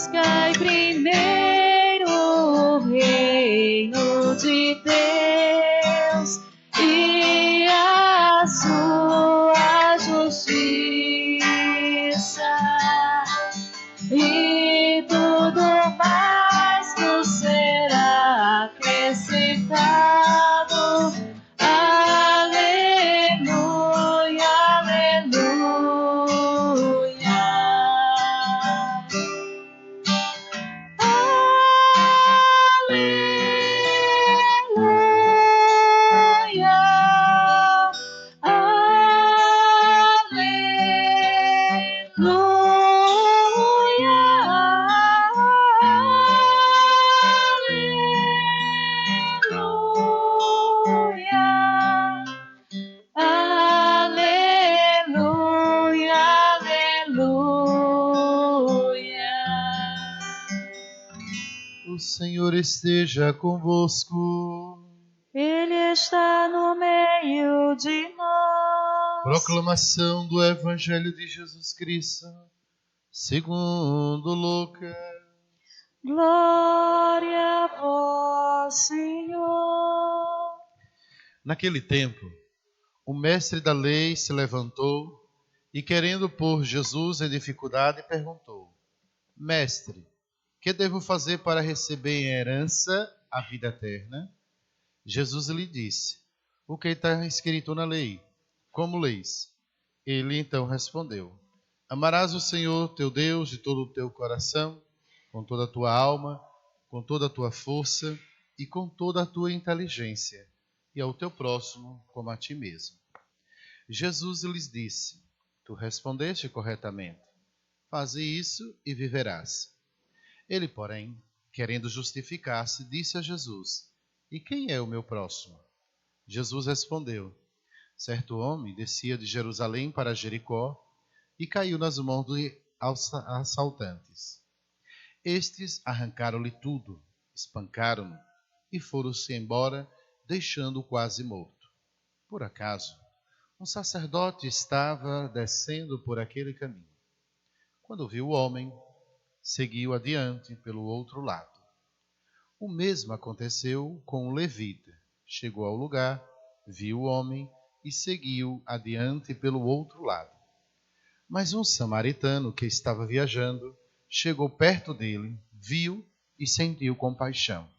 buscai primeiro o reino de Deus e a sua justiça, e tudo mais vos será acrescentado. Aleluia, aleluia. O Senhor esteja convosco. Ele está no meio de nós. Proclamação do Evangelho de Jesus Cristo, segundo Lucas. Glória a vós, Senhor. Naquele tempo, o mestre da lei se levantou e, querendo pôr Jesus em dificuldade, perguntou: Mestre, que devo fazer para receber em herança a vida eterna? Jesus lhe disse: O que está escrito na lei? Como leis? Ele então respondeu: Amarás o Senhor teu Deus de todo o teu coração, com toda a tua alma, com toda a tua força e com toda a tua inteligência, e ao teu próximo como a ti mesmo. Jesus lhes disse: Tu respondeste corretamente. Faze isso e viverás. Ele, porém, querendo justificar-se, disse a Jesus: E quem é o meu próximo? Jesus respondeu: Certo homem descia de Jerusalém para Jericó e caiu nas mãos de assaltantes. Estes arrancaram-lhe tudo, espancaram-no e foram-se embora, deixando-o quase morto. Por acaso, um sacerdote estava descendo por aquele caminho. Quando viu o homem, seguiu adiante pelo outro lado. O mesmo aconteceu com o levita. Chegou ao lugar, viu o homem e seguiu adiante pelo outro lado. Mas um samaritano que estava viajando chegou perto dele, viu e sentiu compaixão.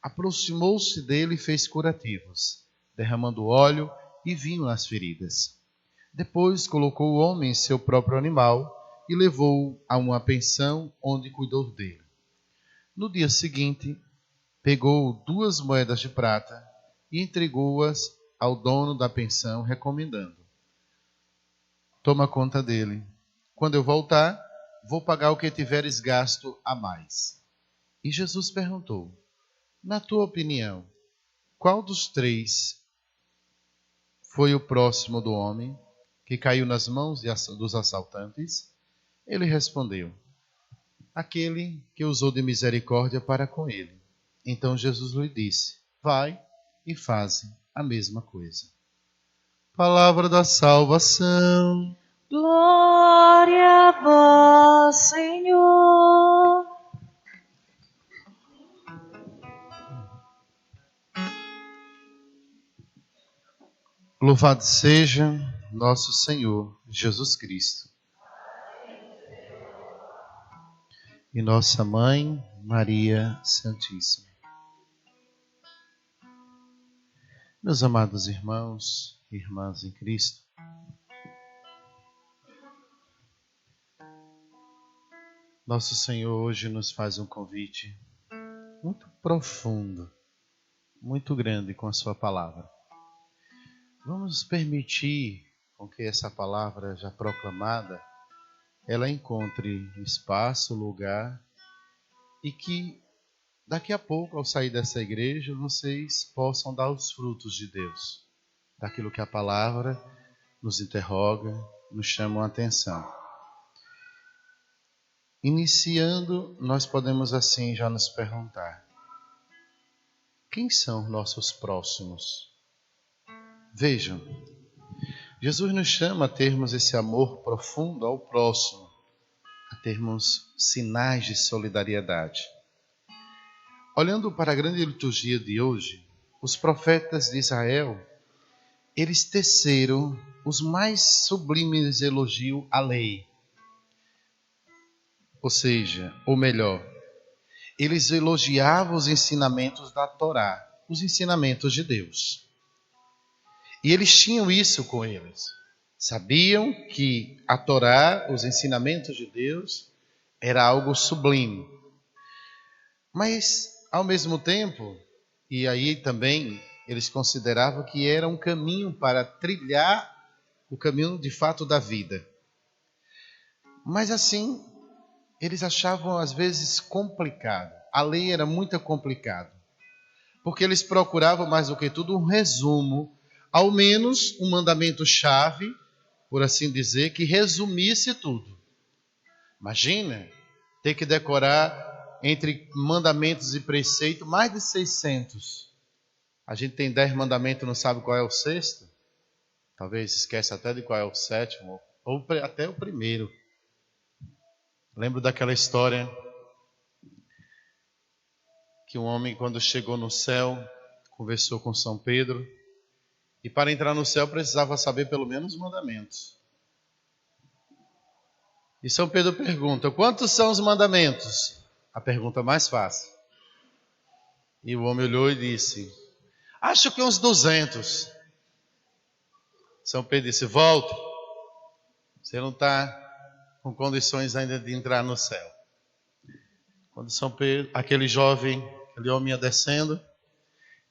Aproximou-se dele e fez curativos, derramando óleo e vinho nas feridas. Depois colocou o homem em seu próprio animal e levou-o a uma pensão onde cuidou dele. No dia seguinte, pegou 2 moedas de prata e entregou-as ao dono da pensão, recomendando: Toma conta dele. Quando eu voltar, vou pagar o que tiveres gasto a mais. E Jesus perguntou: Na tua opinião, qual dos 3 foi o próximo do homem que caiu nas mãos dos assaltantes? Ele respondeu: Aquele que usou de misericórdia para com ele. Então Jesus lhe disse: Vai e faze a mesma coisa. Palavra da salvação. Glória a vós, Senhor. Louvado seja nosso Senhor Jesus Cristo. E nossa Mãe, Maria Santíssima. Meus amados irmãos e irmãs em Cristo, nosso Senhor hoje nos faz um convite muito profundo, muito grande com a sua palavra. Vamos permitir com que essa palavra já proclamada, ela encontre espaço, lugar, e que daqui a pouco, ao sair dessa igreja, vocês possam dar os frutos de Deus, daquilo que a palavra nos interroga, nos chama a atenção. Iniciando, nós podemos assim já nos perguntar: quem são nossos próximos? Vejam, Jesus nos chama a termos esse amor profundo ao próximo, a termos sinais de solidariedade. Olhando para a grande liturgia de hoje, os profetas de Israel, eles teceram os mais sublimes elogios à lei. Ou seja, ou melhor, eles elogiavam os ensinamentos da Torá, os ensinamentos de Deus. E eles tinham isso com eles. Sabiam que a Torá, os ensinamentos de Deus, era algo sublime. Mas, ao mesmo tempo, e aí também eles consideravam que era um caminho para trilhar o caminho de fato da vida. Mas assim, eles achavam às vezes complicado. A lei era muito complicada. Porque eles procuravam mais do que tudo um resumo, ao menos um mandamento-chave, por assim dizer, que resumisse tudo. Imagina ter que decorar entre mandamentos e preceitos mais de 600. A gente tem 10 mandamentos e não sabe qual é o sexto. Talvez esqueça até de qual é o sétimo, ou até o primeiro. Lembro daquela história que um homem, quando chegou no céu, conversou com São Pedro, e para entrar no céu precisava saber pelo menos os mandamentos. E São Pedro pergunta: quantos são os mandamentos? A pergunta mais fácil. E o homem olhou e disse: acho que uns 200. São Pedro disse: volte, você não está com condições ainda de entrar no céu. Quando São Pedro, aquele homem ia descendo,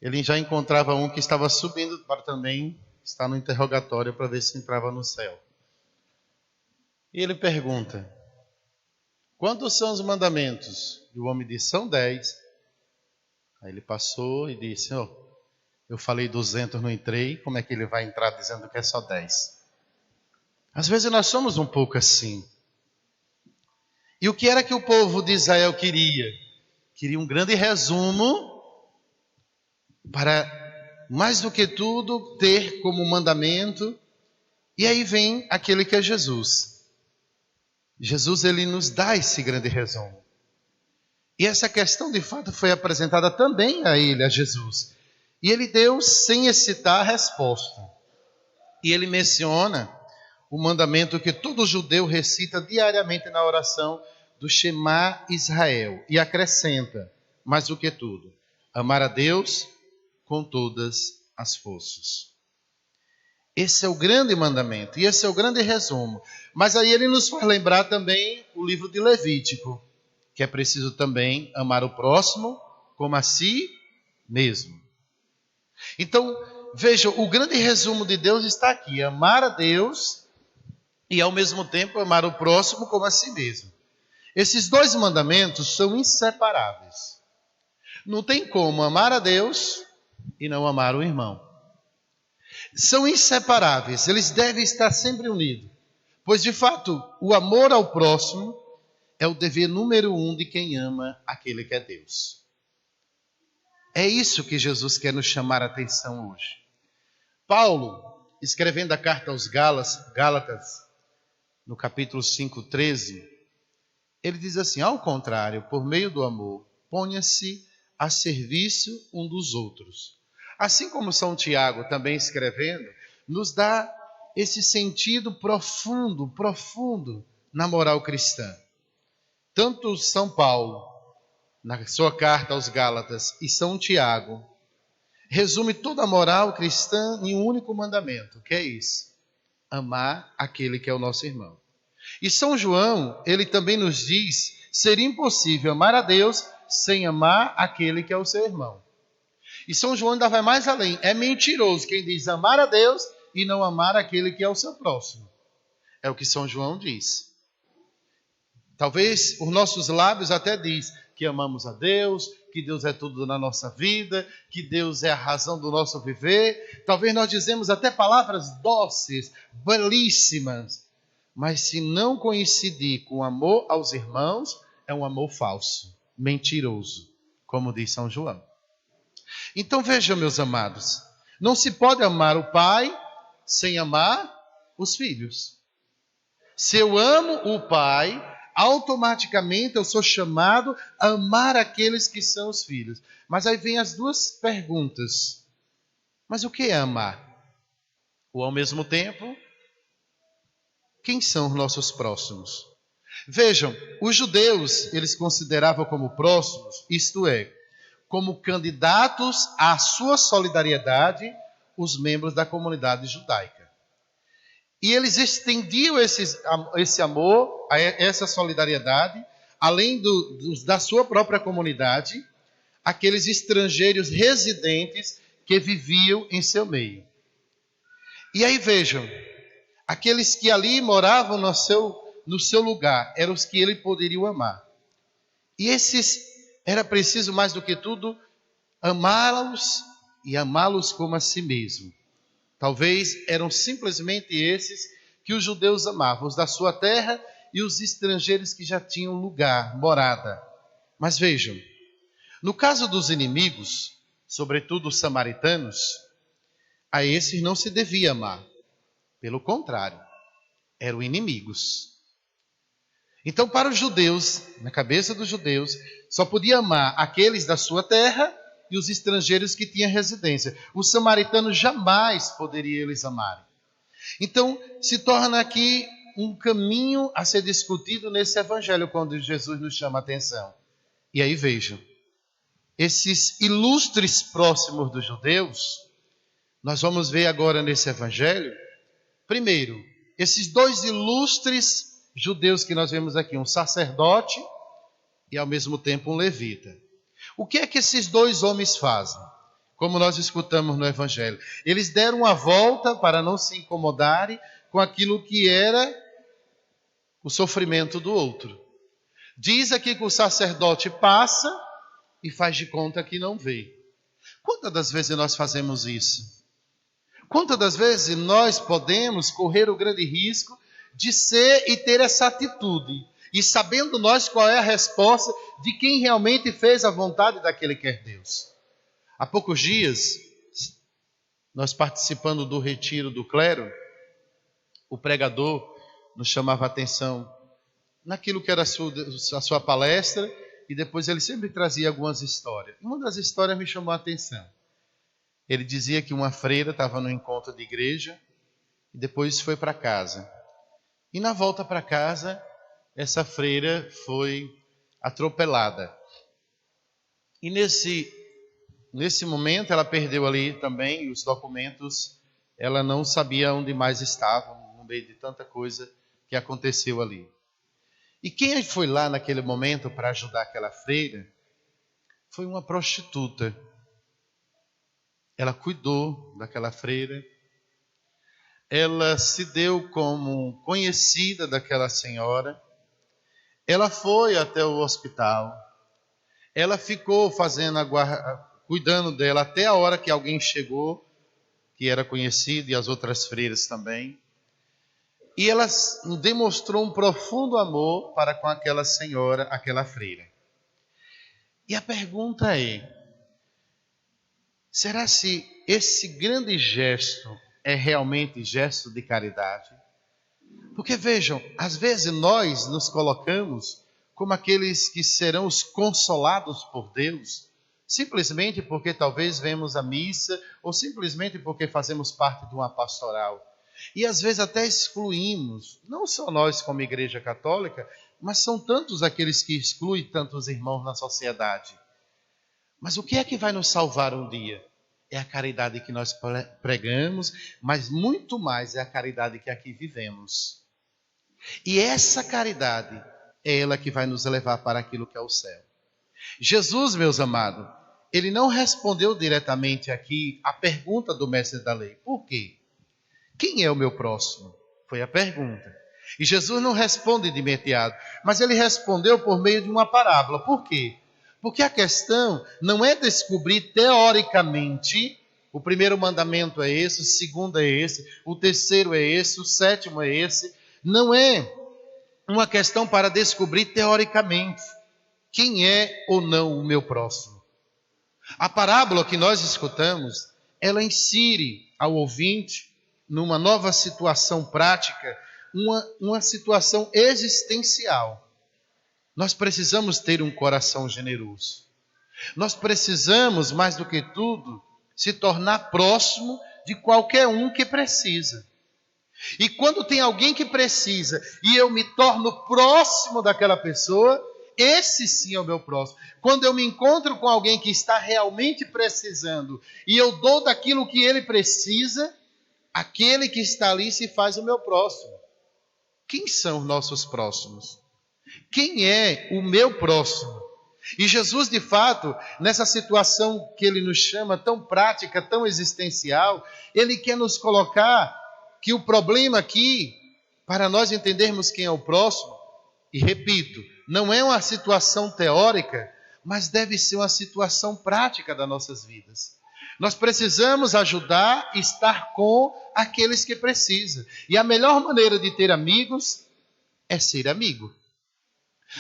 ele já encontrava um que estava subindo para também estar no interrogatório para ver se entrava no céu. E ele pergunta: quantos são os mandamentos? E o homem disse: são 10. Aí ele passou e disse: eu falei 200, não entrei, como é que ele vai entrar dizendo que é só 10? Às vezes nós somos um pouco assim. E o que era que o povo de Israel queria? Queria um grande resumo para, mais do que tudo, ter como mandamento. E aí vem aquele que é Jesus. Jesus, ele nos dá esse grande resumo. E essa questão, de fato, foi apresentada também a ele, a Jesus. E ele deu, sem hesitar, a resposta. E ele menciona o mandamento que todo judeu recita diariamente na oração do Shema Israel. E acrescenta, mais do que tudo, amar a Deus com todas as forças. Esse é o grande mandamento, e esse é o grande resumo. Mas aí ele nos faz lembrar também o livro de Levítico, que é preciso também amar o próximo como a si mesmo. Então, veja, o grande resumo de Deus está aqui: amar a Deus e ao mesmo tempo amar o próximo como a si mesmo. Esses dois mandamentos são inseparáveis. Não tem como amar a Deus e não amar o irmão. São inseparáveis, eles devem estar sempre unidos. Pois, de fato, o amor ao próximo é o dever número 1 de quem ama aquele que é Deus. É isso que Jesus quer nos chamar a atenção hoje. Paulo, escrevendo a carta aos Gálatas, no capítulo 5:13, ele diz assim: ao contrário, por meio do amor, ponha-se a serviço um dos outros. Assim como São Tiago, também escrevendo, nos dá esse sentido profundo na moral cristã. Tanto São Paulo, na sua carta aos Gálatas, e São Tiago, resume toda a moral cristã em um único mandamento, que é isso: amar aquele que é o nosso irmão. E São João, ele também nos diz: seria impossível amar a Deus sem amar aquele que é o seu irmão. E São João ainda vai mais além: é mentiroso quem diz amar a Deus e não amar aquele que é o seu próximo. É o que São João diz. Talvez os nossos lábios até diz que amamos a Deus, que Deus é tudo na nossa vida, que Deus é a razão do nosso viver. Talvez nós dizemos até palavras doces, belíssimas, mas se não coincidir com o amor aos irmãos, é um amor falso, mentiroso, como diz São João. Então vejam, meus amados, não se pode amar o pai sem amar os filhos. Se eu amo o pai, automaticamente eu sou chamado a amar aqueles que são os filhos. Mas aí vem as duas perguntas. Mas o que é amar? Ou ao mesmo tempo, quem são os nossos próximos? Vejam, os judeus, eles consideravam como próximos, isto é, como candidatos à sua solidariedade, os membros da comunidade judaica. E eles estendiam esse amor, essa solidariedade, além da sua própria comunidade, aqueles estrangeiros residentes que viviam em seu meio. E aí vejam, aqueles que ali moravam no seu lugar, eram os que ele poderia amar. E esses, era preciso mais do que tudo, amá-los e amá-los como a si mesmo. Talvez eram simplesmente esses que os judeus amavam, os da sua terra e os estrangeiros que já tinham lugar, morada. Mas vejam, no caso dos inimigos, sobretudo os samaritanos, a esses não se devia amar. Pelo contrário, eram inimigos. Então, para os judeus, na cabeça dos judeus, só podia amar aqueles da sua terra e os estrangeiros que tinham residência. Os samaritanos jamais poderiam eles amarem. Então, se torna aqui um caminho a ser discutido nesse evangelho, quando Jesus nos chama a atenção. E aí vejam, esses ilustres próximos dos judeus, nós vamos ver agora nesse evangelho, primeiro, esses dois ilustres judeus que nós vemos aqui, um sacerdote e ao mesmo tempo um levita. O que é que esses dois homens fazem? Como nós escutamos no evangelho, eles deram uma volta para não se incomodarem com aquilo que era o sofrimento do outro. Diz aqui que o sacerdote passa e faz de conta que não vê. Quantas das vezes nós fazemos isso? Quantas das vezes nós podemos correr o grande risco de ser e ter essa atitude, e sabendo nós qual é a resposta de quem realmente fez a vontade daquele que é Deus? Há poucos dias, nós participando do retiro do clero, o pregador nos chamava a atenção naquilo que era a sua palestra, e depois ele sempre trazia algumas histórias. Uma das histórias me chamou a atenção. Ele dizia que uma freira estava no encontro de igreja e depois foi para casa. E na volta para casa, essa freira foi atropelada. E nesse momento ela perdeu ali também os documentos. Ela não sabia onde mais estavam, no meio de tanta coisa que aconteceu ali. E quem foi lá naquele momento para ajudar aquela freira foi uma prostituta. Ela cuidou daquela freira. Ela se deu como conhecida daquela senhora. Ela foi até o hospital. Ela ficou cuidando dela até a hora que alguém chegou, que era conhecido, e as outras freiras também. E ela demonstrou um profundo amor para com aquela senhora, aquela freira. E a pergunta é: será se esse grande gesto é realmente gesto de caridade? Porque vejam, às vezes nós nos colocamos como aqueles que serão os consolados por Deus, simplesmente porque talvez vemos a missa, ou simplesmente porque fazemos parte de uma pastoral. E às vezes até excluímos, não só nós como Igreja Católica, mas são tantos aqueles que excluem tantos irmãos na sociedade. Mas o que é que vai nos salvar um dia? É a caridade que nós pregamos, mas muito mais é a caridade que aqui vivemos. E essa caridade é ela que vai nos levar para aquilo que é o céu. Jesus, meus amados, ele não respondeu diretamente aqui a pergunta do mestre da lei. Por quê? Quem é o meu próximo? Foi a pergunta. E Jesus não responde de imediato, mas ele respondeu por meio de uma parábola. Por quê? Porque a questão não é descobrir teoricamente, o primeiro mandamento é esse, o segundo é esse, o terceiro é esse, o sétimo é esse. Não é uma questão para descobrir teoricamente quem é ou não o meu próximo. A parábola que nós escutamos, ela insere ao ouvinte numa nova situação prática, uma situação existencial. Nós precisamos ter um coração generoso. Nós precisamos, mais do que tudo, se tornar próximo de qualquer um que precisa. E quando tem alguém que precisa e eu me torno próximo daquela pessoa, esse sim é o meu próximo. Quando eu me encontro com alguém que está realmente precisando e eu dou daquilo que ele precisa, aquele que está ali se faz o meu próximo. Quem são os nossos próximos? Quem é o meu próximo? E Jesus, de fato, nessa situação que ele nos chama tão prática, tão existencial, ele quer nos colocar que o problema aqui, para nós entendermos quem é o próximo, e repito, não é uma situação teórica, mas deve ser uma situação prática das nossas vidas. Nós precisamos ajudar e estar com aqueles que precisam. E a melhor maneira de ter amigos é ser amigo.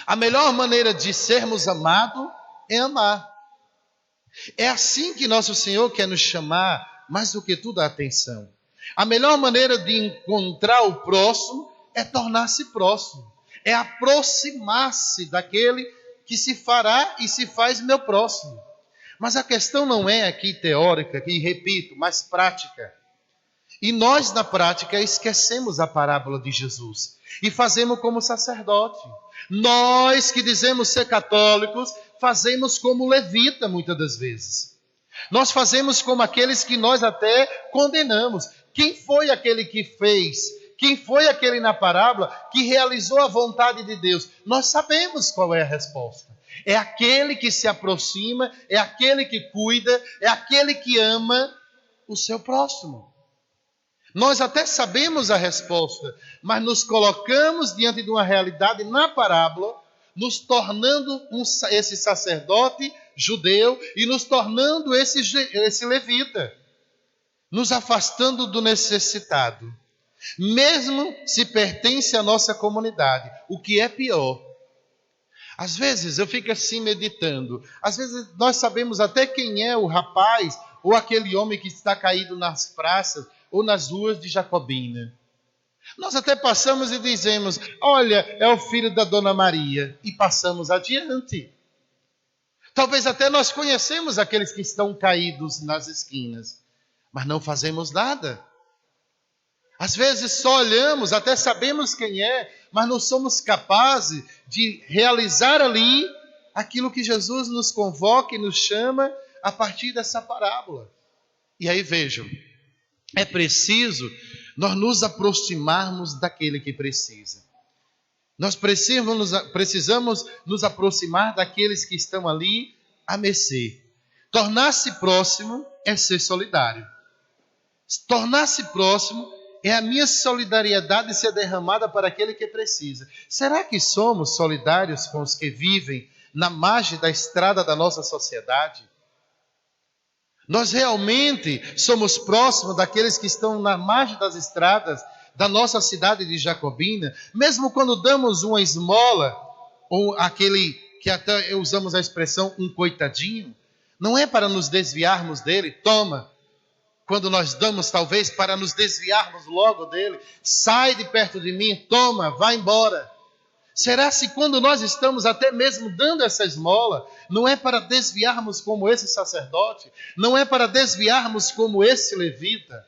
A melhor maneira de sermos amados é amar. É assim que nosso Senhor quer nos chamar, mais do que tudo, a atenção. A melhor maneira de encontrar o próximo é tornar-se próximo. É aproximar-se daquele que se fará e se faz meu próximo. Mas a questão não é aqui teórica, e repito, mas prática. E nós, na prática, esquecemos a parábola de Jesus e fazemos como sacerdote. Nós que dizemos ser católicos, fazemos como levita muitas das vezes. Nós fazemos como aqueles que nós até condenamos. Quem foi aquele que fez? Quem foi aquele na parábola que realizou a vontade de Deus? Nós sabemos qual é a resposta. É aquele que se aproxima, é aquele que cuida, é aquele que ama o seu próximo. Nós até sabemos a resposta, mas nos colocamos diante de uma realidade na parábola, nos tornando esse sacerdote judeu e nos tornando esse levita, nos afastando do necessitado, mesmo se pertence à nossa comunidade, o que é pior. Às vezes eu fico assim meditando, às vezes nós sabemos até quem é o rapaz ou aquele homem que está caído nas praças ou nas ruas de Jacobina. Nós até passamos e dizemos, olha, é o filho da Dona Maria, e passamos adiante. Talvez até nós conhecemos aqueles que estão caídos nas esquinas, mas não fazemos nada. Às vezes só olhamos, até sabemos quem é, mas não somos capazes de realizar ali aquilo que Jesus nos convoca e nos chama a partir dessa parábola. E aí vejam, é preciso nós nos aproximarmos daquele que precisa. Nós precisamos nos aproximar daqueles que estão ali à mercê. Tornar-se próximo é ser solidário. Tornar-se próximo é a minha solidariedade ser derramada para aquele que precisa. Será que somos solidários com os que vivem na margem da estrada da nossa sociedade? Nós realmente somos próximos daqueles que estão na margem das estradas da nossa cidade de Jacobina, mesmo quando damos uma esmola, ou aquele que até usamos a expressão um coitadinho, não é para nos desviarmos dele, toma. Quando nós damos, talvez, para nos desviarmos logo dele, sai de perto de mim, toma, vai embora. Será se quando nós estamos até mesmo dando essa esmola, não é para desviarmos como esse sacerdote, não é para desviarmos como esse levita?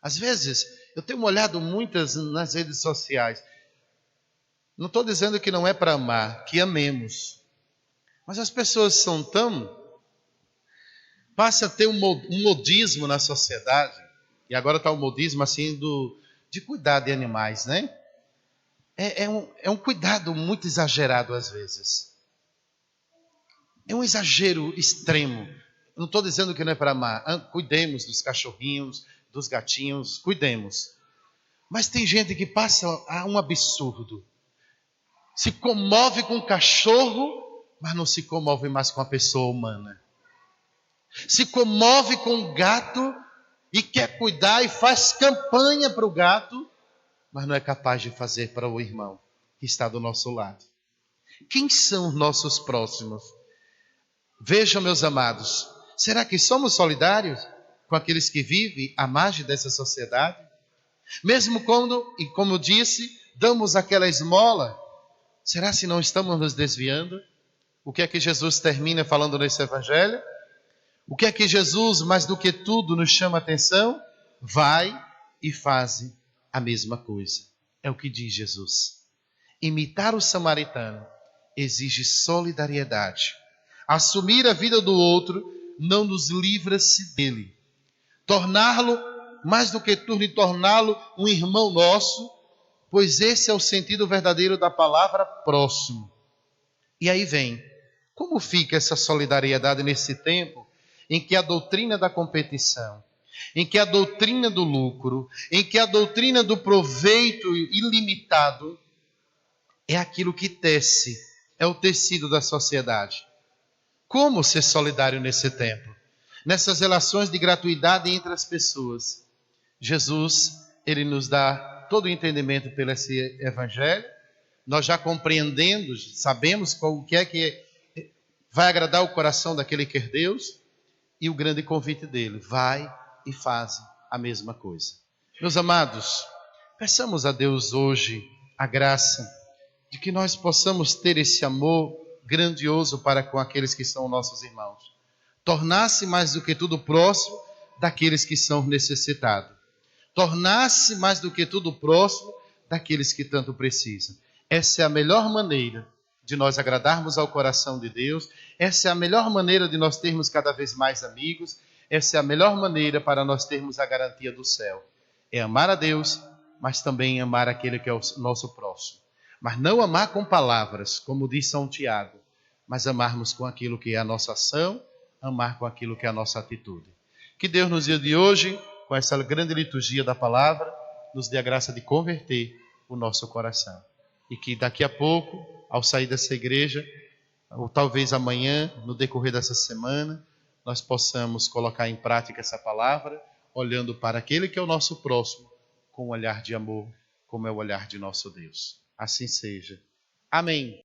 Às vezes, eu tenho olhado muitas nas redes sociais. Não estou dizendo que não é para amar, que amemos. Mas as pessoas são tão... Passa a ter um modismo na sociedade, e agora está o modismo assim de cuidar de animais, né? É um cuidado muito exagerado às vezes. É um exagero extremo. Não estou dizendo que não é para amar. Cuidemos dos cachorrinhos, dos gatinhos, cuidemos. Mas tem gente que passa a um absurdo. Se comove com o cachorro, mas não se comove mais com a pessoa humana. Se comove com o gato e quer cuidar e faz campanha para o gato, mas não é capaz de fazer para o irmão que está do nosso lado. Quem são os nossos próximos? Vejam, meus amados, será que somos solidários com aqueles que vivem à margem dessa sociedade? Mesmo quando, e como disse, damos aquela esmola, Será se não estamos nos desviando? O que é que Jesus termina falando nesse evangelho? O que é que Jesus, mais do que tudo, nos chama a atenção? Vai e faze a mesma coisa. É o que diz Jesus. Imitar o samaritano exige solidariedade. Assumir a vida do outro não nos livra-se dele. Torná-lo, mais do que tudo, torná-lo um irmão nosso, pois esse é o sentido verdadeiro da palavra próximo. E aí vem, como fica essa solidariedade nesse tempo em que a doutrina da competição, em que a doutrina do lucro, em que a doutrina do proveito ilimitado é aquilo que tece, é o tecido da sociedade? Como ser solidário nesse tempo? Nessas relações de gratuidade entre as pessoas. Jesus, ele nos dá todo o entendimento pelo esse evangelho. Nós já compreendendo, sabemos o que é que vai agradar o coração daquele que quer Deus. E o grande convite dele, vai e faz a mesma coisa. Meus amados, peçamos a Deus hoje a graça de que nós possamos ter esse amor grandioso para com aqueles que são nossos irmãos. Tornar-se mais do que tudo próximo daqueles que são necessitados. Tornar-se mais do que tudo próximo daqueles que tanto precisam. Essa é a melhor maneira de nós agradarmos ao coração de Deus. Essa é a melhor maneira de nós termos cada vez mais amigos. Essa é a melhor maneira para nós termos a garantia do céu. É amar a Deus, mas também amar aquele que é o nosso próximo. Mas não amar com palavras, como diz São Tiago, mas amarmos com aquilo que é a nossa ação, amar com aquilo que é a nossa atitude. Que Deus nos dia de hoje, com essa grande liturgia da palavra, nos dê a graça de converter o nosso coração. E que daqui a pouco, ao sair dessa igreja, ou talvez amanhã, no decorrer dessa semana, nós possamos colocar em prática essa palavra, olhando para aquele que é o nosso próximo, com um olhar de amor, como é o olhar de nosso Deus. Assim seja. Amém.